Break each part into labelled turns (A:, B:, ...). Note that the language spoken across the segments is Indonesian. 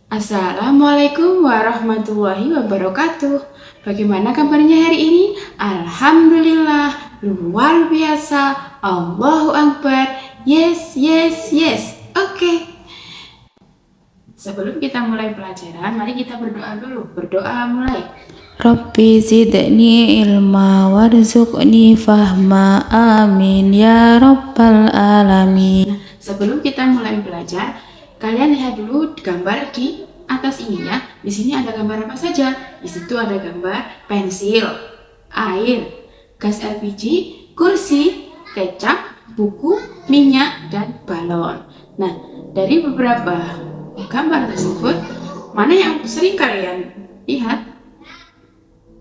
A: Assalamualaikum warahmatullahi wabarakatuh. Bagaimana kabarnya hari ini? Alhamdulillah, luar biasa. Allahu Akbar. Yes, yes, yes. Oke. Sebelum kita mulai pelajaran, mari kita berdoa dulu. Berdoa mulai.
B: Rabbi zidni ilma warzuqni fahma, amin ya rabbal alamin.
A: Sebelum kita mulai belajar, kalian lihat dulu gambar di atas ini ya. Di sini ada gambar apa saja? Di situ ada gambar pensil, air, gas LPG, kursi, kecap, buku, minyak, dan balon. Nah, dari beberapa gambar tersebut, mana yang sering kalian lihat?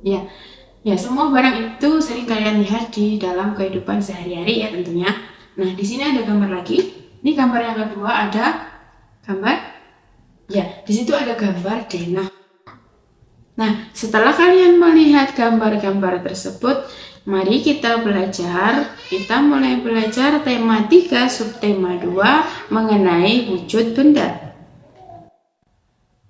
A: Ya, semua barang itu sering kalian lihat di dalam kehidupan sehari-hari ya tentunya. Nah, di sini ada gambar lagi. Ini gambar yang kedua, ada gambar. Ya, di situ ada gambar denah. Nah, setelah kalian melihat gambar-gambar tersebut, mari kita belajar. Kita mulai belajar tema 3 subtema 2 mengenai wujud benda.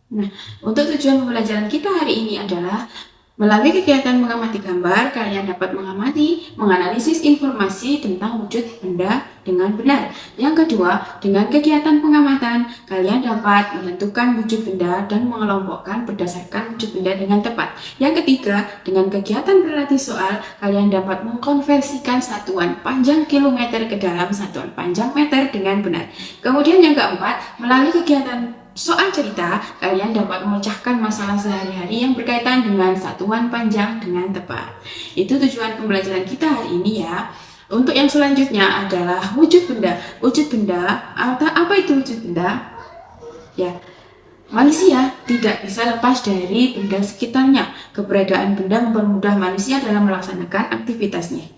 A: Nah, untuk tujuan pembelajaran kita hari ini adalah melalui kegiatan mengamati gambar, kalian dapat mengamati, menganalisis informasi tentang wujud benda dengan benar. Yang kedua, dengan kegiatan pengamatan, kalian dapat menentukan wujud benda dan mengelompokkan berdasarkan wujud benda dengan tepat. Yang ketiga, dengan kegiatan berlatih soal, kalian dapat mengkonversikan satuan panjang kilometer ke dalam satuan panjang meter dengan benar. Kemudian yang keempat, melalui kegiatan soal cerita, kalian dapat memecahkan masalah sehari-hari yang berkaitan dengan satuan panjang dengan tepat. Itu tujuan pembelajaran kita hari ini ya. Untuk yang selanjutnya adalah wujud benda. Wujud benda, atau apa itu wujud benda? Ya, manusia tidak bisa lepas dari benda sekitarnya. Keberadaan benda mempermudah manusia dalam melaksanakan aktivitasnya.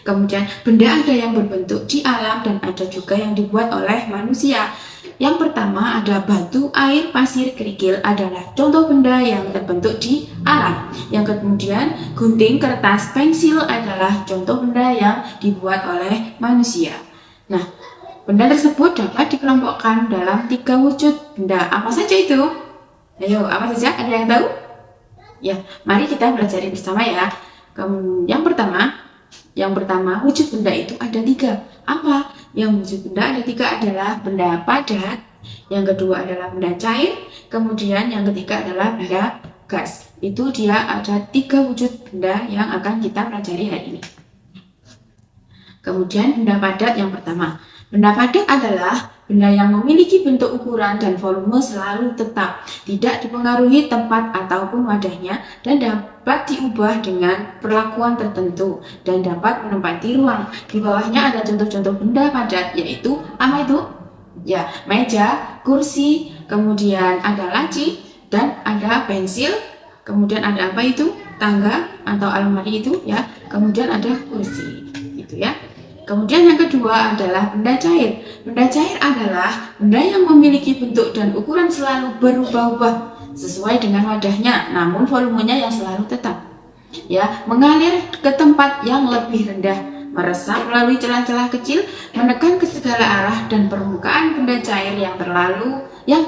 A: Kemudian, benda ada yang berbentuk di alam dan ada juga yang dibuat oleh manusia. Yang pertama ada batu, air, pasir, kerikil adalah contoh benda yang terbentuk di alam. Yang kemudian gunting, kertas, pensil adalah contoh benda yang dibuat oleh manusia. Nah, benda tersebut dapat dikelompokkan dalam 3 wujud benda. Apa saja itu? Ayo, apa saja? Ada yang tahu? Ya, mari kita belajar bersama ya. Yang pertama, wujud benda itu ada 3. Apa? Yang wujud benda ada 3 adalah benda padat, yang kedua adalah benda cair, kemudian yang ketiga adalah benda gas. Itu dia ada 3 wujud benda yang akan kita pelajari hari ini. Kemudian benda padat yang pertama. Benda padat adalah benda yang memiliki bentuk, ukuran, dan volume selalu tetap, tidak dipengaruhi tempat ataupun wadahnya, dan dapat diubah dengan perlakuan tertentu, dan dapat menempati ruang. Di bawahnya ada contoh-contoh benda padat, yaitu apa itu? Ya, meja, kursi, kemudian ada laci, dan ada pensil, kemudian ada apa itu? Tangga atau almari itu ya, kemudian ada kursi, gitu ya. Kemudian yang kedua adalah benda cair. Benda cair adalah benda yang memiliki bentuk dan ukuran selalu berubah-ubah sesuai dengan wadahnya, namun volumenya yang selalu tetap. Ya, mengalir ke tempat yang lebih rendah, meresap melalui celah-celah kecil, menekan ke segala arah, dan permukaan benda cair yang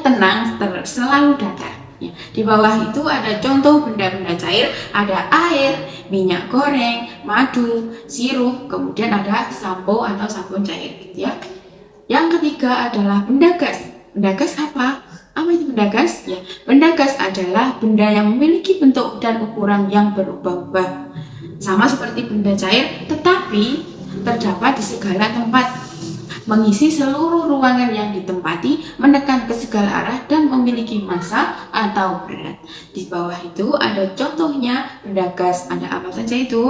A: tenang selalu datar. Ya, di bawah itu ada contoh benda-benda cair, ada air, minyak goreng, madu, sirup, kemudian ada sampo atau sabun cair gitu ya. Yang ketiga adalah benda gas. Benda gas apa? Apa itu benda gas? Ya, benda gas adalah benda yang memiliki bentuk dan ukuran yang berubah-ubah. Sama seperti benda cair, tetapi terdapat di segala tempat, mengisi seluruh ruangan yang ditempati, menekan ke segala arah, dan memiliki massa atau berat. Di bawah itu ada contohnya benda gas. Ada apa saja itu?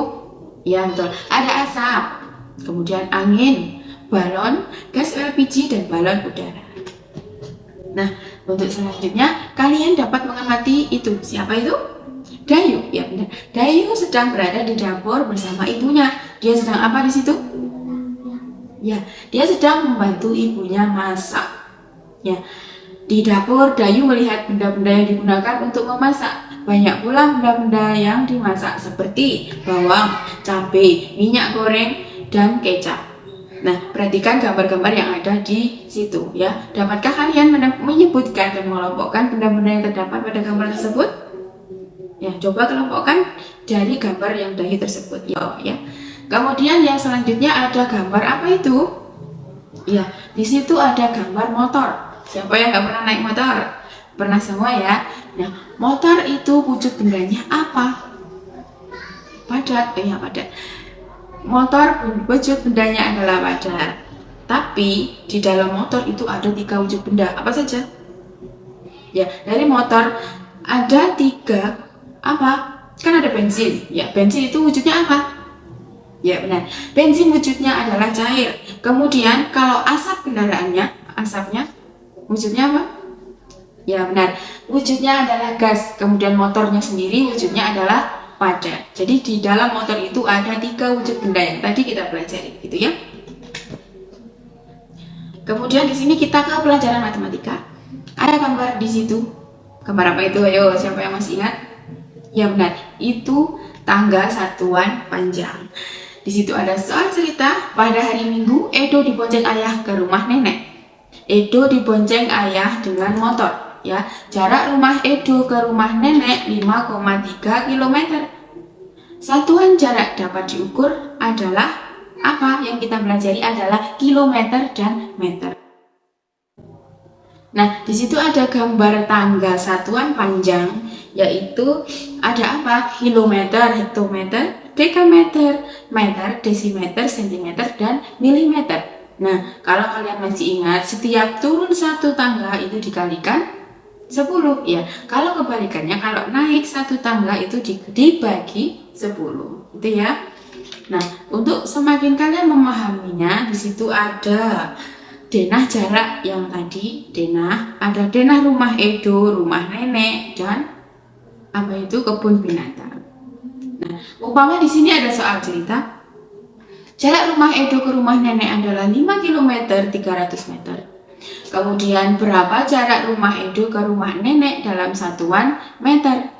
A: Ya betul, ada asap, kemudian angin, balon, gas LPG, dan balon udara. Nah, untuk selanjutnya kalian dapat mengamati itu. Siapa itu? Dayu, ya benar. Dayu sedang berada di dapur bersama ibunya. Dia sedang apa di situ? Ya, dia sedang membantu ibunya masak. Ya, di dapur Dayu melihat benda-benda yang digunakan untuk memasak. Banyak pula benda-benda yang dimasak seperti bawang, cabai, minyak goreng, dan kecap. Nah, perhatikan gambar-gambar yang ada di situ ya. Dapatkah kalian menyebutkan dan mengelompokkan benda-benda yang terdapat pada gambar tersebut? Ya, coba kelompokkan dari gambar yang tadi tersebut ya. Kemudian yang selanjutnya ada gambar apa itu? Ya, di situ ada gambar motor. Siapa yang nggak pernah naik motor? Pernah semua ya. Nah, motor itu wujud bendanya apa? Padat, ya padat. Motor wujud bendanya adalah padat. Tapi di dalam motor itu ada 3 wujud benda. Apa saja? Ya, dari motor ada 3 apa? Kan ada bensin. Ya, bensin itu wujudnya apa? Ya benar, bensin wujudnya adalah cair. Kemudian kalau asap kendaraannya, asapnya wujudnya apa? Ya benar, wujudnya adalah gas. Kemudian motornya sendiri wujudnya adalah padat. Jadi di dalam motor itu ada 3 wujud benda yang tadi kita pelajari, gitu ya. Kemudian di sini kita ke pelajaran matematika. Ada gambar di situ. Gambar apa itu? Ayo, siapa yang masih ingat? Ya benar, itu tangga satuan panjang. Di situ ada soal cerita, pada hari Minggu Edo dibonceng ayah ke rumah nenek. Edo dibonceng ayah dengan motor. Ya, jarak rumah Edo ke rumah nenek 5,3 km. Satuan jarak dapat diukur adalah apa? Yang kita pelajari adalah kilometer dan meter. Nah, di situ ada gambar tangga satuan panjang, yaitu ada apa? Kilometer, hektometer, dekameter, meter, desimeter, sentimeter, dan milimeter. Nah, kalau kalian masih ingat, setiap turun satu tangga itu dikalikan 10 ya. Kalau kebalikannya, kalau naik satu tangga itu dibagi 10, gitu ya. Nah, untuk semakin kalian memahaminya, di situ ada denah jarak yang tadi, denah, ada denah rumah Edo, rumah nenek, dan apa itu kebun binatang. Nah, umpama di sini ada soal cerita. Jarak rumah Edo ke rumah nenek adalah 5 km 300 meter. Kemudian berapa jarak rumah Edo ke rumah nenek dalam satuan meter?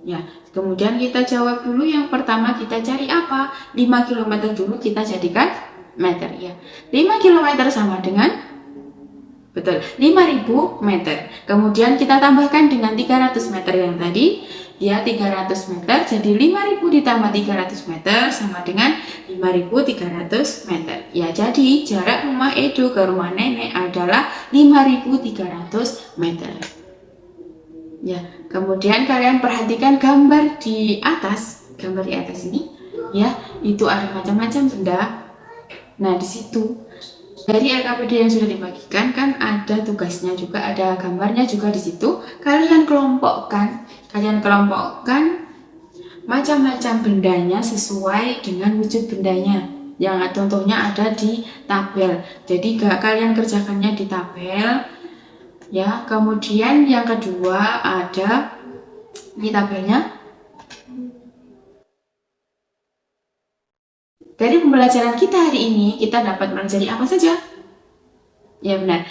A: Ya, kemudian kita jawab dulu. Yang pertama kita cari apa? 5 km dulu kita jadikan meter ya. 5 km sama dengan, betul, 5000 meter. Kemudian kita tambahkan dengan 300 meter yang tadi. Ya, 300 meter, jadi 5000 ditambah 300 meter sama dengan 5300 meter. Ya, jadi jarak rumah Edo ke rumah nenek adalah 5300 meter. Ya, kemudian kalian perhatikan gambar di atas ini. Ya, itu ada macam-macam benda. Nah, di situ dari LKPD yang sudah dibagikan kan ada tugasnya juga, ada gambarnya juga di situ. Kalian kelompokkan macam-macam bendanya sesuai dengan wujud bendanya. Yang contohnya ada di tabel. Jadi kalian kerjakannya di tabel. Ya, kemudian yang kedua ada di tabelnya. Dari pembelajaran kita hari ini, kita dapat mempelajari apa saja? Ya benar.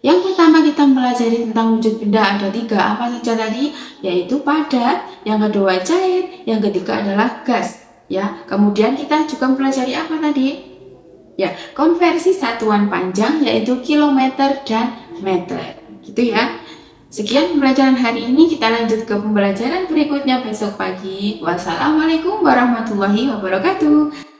A: Yang pertama kita mempelajari tentang wujud benda ada 3. Apa saja tadi? Yaitu padat, yang kedua cair, yang ketiga adalah gas. Ya, kemudian kita juga mempelajari apa tadi? Ya, konversi satuan panjang yaitu kilometer dan meter. Gitu ya. Sekian pembelajaran hari ini, kita lanjut ke pembelajaran berikutnya besok pagi. Wassalamualaikum warahmatullahi wabarakatuh.